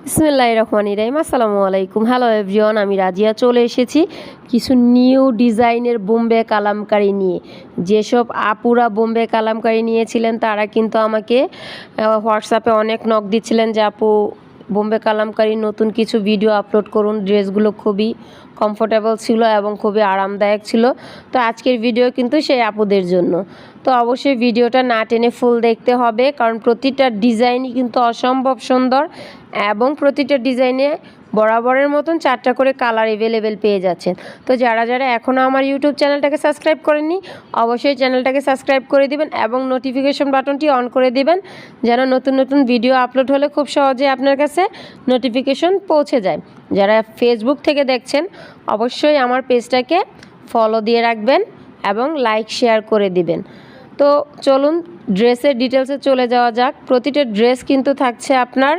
বিসমিল্লাহির রহমানির রহিম। আসসালামু আলাইকুম। হ্যালো এভরিওয়ান, আমি রাজিয়া চলে এসেছি কিছু নিউ ডিজাইনের বোম্বে কালামকারী নিয়ে। যেসব আপুরা বোম্বে কালামকারী নিয়েছিলেন তারা কিন্তু আমাকে হোয়াটসঅ্যাপে অনেক নক দিচ্ছিলেন যে আপু বোম্বে কালামকারী নতুন কিছু ভিডিও আপলোড করুন। ড্রেসগুলো খুবই কমফোর্টেবল ছিল এবং খুবই আরামদায়ক ছিল। তো আজকের ভিডিও কিন্তু সেই আপুদের জন্য। তো অবশ্যই ভিডিওটা না টেনে ফুল দেখতে হবে, কারণ প্রতিটা ডিজাইনই কিন্তু অসম্ভব সুন্দর এবং প্রতিটা ডিজাইনে বরাবরের মতন 4টা করে কালার অ্যাভেলেবেল পেয়ে যাচ্ছেন। তো যারা যারা এখনও আমার ইউটিউব চ্যানেলটাকে সাবস্ক্রাইব করেননি অবশ্যই চ্যানেলটাকে সাবস্ক্রাইব করে দিবেন এবং নোটিফিকেশন বাটনটি অন করে দিবেন, যেন নতুন নতুন ভিডিও আপলোড হলে খুব সহজে আপনার কাছে নোটিফিকেশন পৌঁছে যায়। যারা ফেসবুক থেকে দেখছেন অবশ্যই আমার পেজটাকে ফলো দিয়ে রাখবেন এবং লাইক শেয়ার করে দিবেন। তো চলুন ড্রেসের ডিটেলসে চলে যাওয়া যাক। প্রতিটা ড্রেস কিন্তু থাকছে আপনার